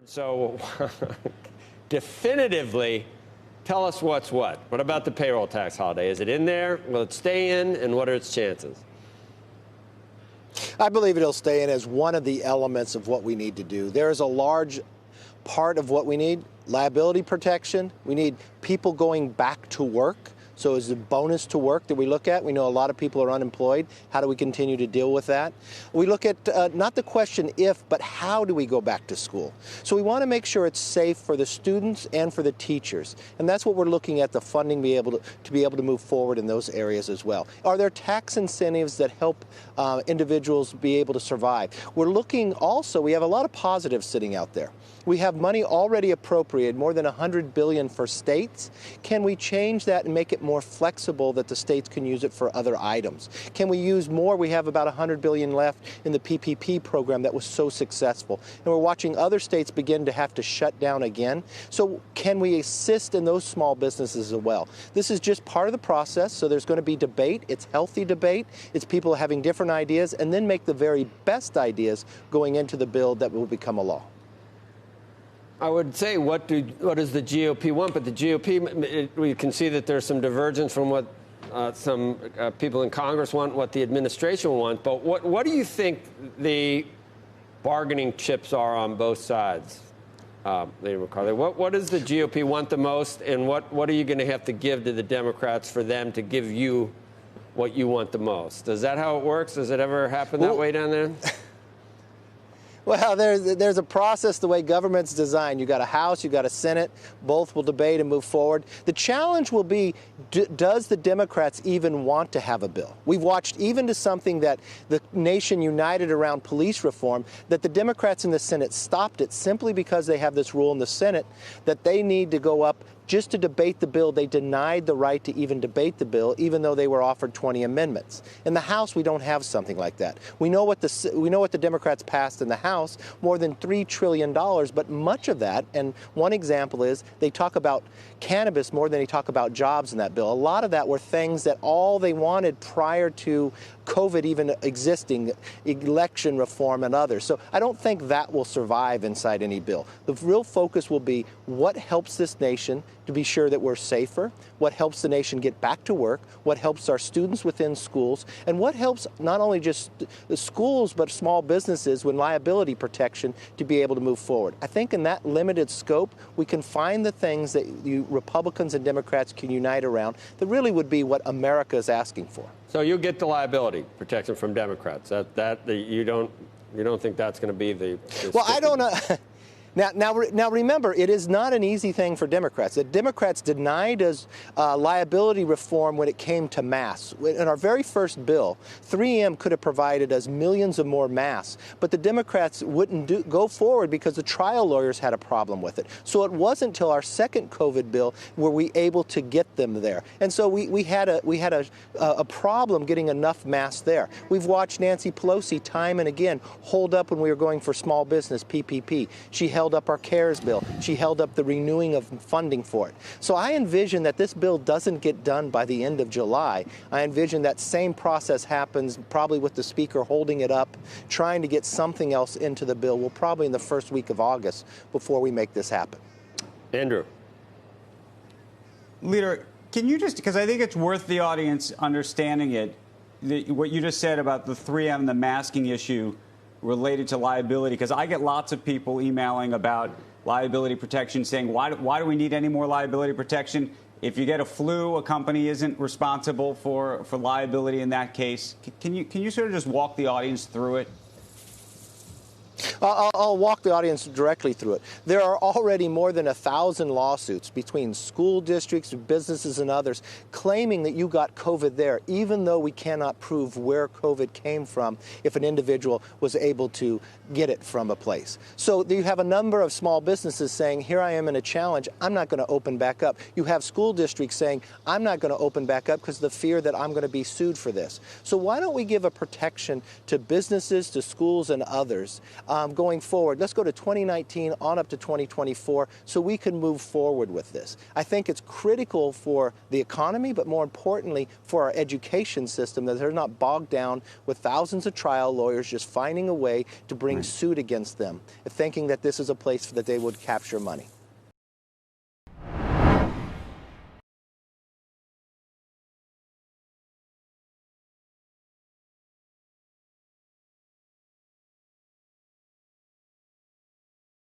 So definitively tell us what's what. What about the payroll tax holiday? Is it in there? Will it stay in? And what are its chances? I believe it'll stay in as one of the elements of what we need to do. There is a large part of what we need, liability protection. We need people going back to work. So is the bonus to work that we look at. We know a lot of people are unemployed. How do we continue to deal with that? We look at not the question if, but how do we go back to school? So we want to make sure it's safe for the students and for the teachers. And that's what we're looking at, the funding to be able to move forward in those areas as well. Are there tax incentives that help individuals be able to survive? We're looking also, we have a lot of positives sitting out there. We have money already appropriated, more than $100 billion for states. Can we change that and make it more flexible that the states can use it for other items? Can we use more? We have about $100 billion left in the PPP program that was so successful. And we're watching other states begin to have to shut down again. So can we assist in those small businesses as well? This is just part of the process, so there's going to be debate. It's healthy debate. It's people having different ideas, and then make the very best ideas going into the bill that will become a law. I would say, what does the GOP want? But the GOP, we can see that there's some divergence from what some people in Congress want, what the administration wants. But what do you think the bargaining chips are on both sides, Leader McCarthy? What does the GOP want the most, and what are you going to have to give to the Democrats for them to give you what you want the most? Is that how it works? Does it ever happen that way down there? Well, there's a process the way government's designed. You got a House, you got a Senate. Both will debate and move forward. The challenge will be, does the Democrats even want to have a bill? We've watched even to something that the nation united around police reform, that the Democrats in the Senate stopped it simply because they have this rule in the Senate that they need to go up just to debate the bill. They denied the right to even debate the bill, even though they were offered 20 amendments. In the House, we don't have something like that. We know what the Democrats passed in the House, more than $3 trillion, but much of that, and one example is they talk about cannabis more than they talk about jobs in that bill. A lot of that were things that all they wanted prior to COVID even existing, election reform and others. So I don't think that will survive inside any bill. The real focus will be what helps this nation to be sure that we're safer, what helps the nation get back to work, what helps our students within schools, and what helps not only just the schools but small businesses with liability protection to be able to move forward. I think in that limited scope, we can find the things that you Republicans and Democrats can unite around that really would be what America is asking for. So you'll get the liability protection from Democrats. You don't think that's going to be the well, I don't know. Now, remember, it is not an easy thing for Democrats. The Democrats denied us liability reform when it came to masks. In our very first bill, 3M could have provided us millions of more masks, but the Democrats wouldn't go forward because the trial lawyers had a problem with it. So it wasn't until our second COVID bill were we able to get them there. And so we had a problem getting enough masks there. We've watched Nancy Pelosi time and again hold up when we were going for small business PPP. She held up our CARES bill. She held up the renewing of funding for it. So I envision that this bill doesn't get done by the end of July. I envision that same process happens probably with the Speaker holding it up, trying to get something else into the bill. Well, probably in the first week of August before we make this happen. Andrew. Leader, can you just, because I think it's worth the audience understanding it, what you just said about the 3M, the masking issue, related to liability, because I get lots of people emailing about liability protection saying, why do we need any more liability protection? If you get a flu, a company isn't responsible for liability in that case. Can you sort of just walk the audience through it? I'll walk the audience directly through it. There are already more than 1,000 lawsuits between school districts, businesses, and others claiming that you got COVID there, even though we cannot prove where COVID came from if an individual was able to get it from a place. So you have a number of small businesses saying, here I am in a challenge, I'm not going to open back up. You have school districts saying, I'm not going to open back up because of the fear that I'm going to be sued for this. So why don't we give a protection to businesses, to schools, and others going forward? Let's go to 2019 on up to 2024 so we can move forward with this. I think it's critical for the economy, but more importantly for our education system, that they're not bogged down with thousands of trial lawyers just finding a way to bring bringing suit against them, thinking that this is a place that they would capture money.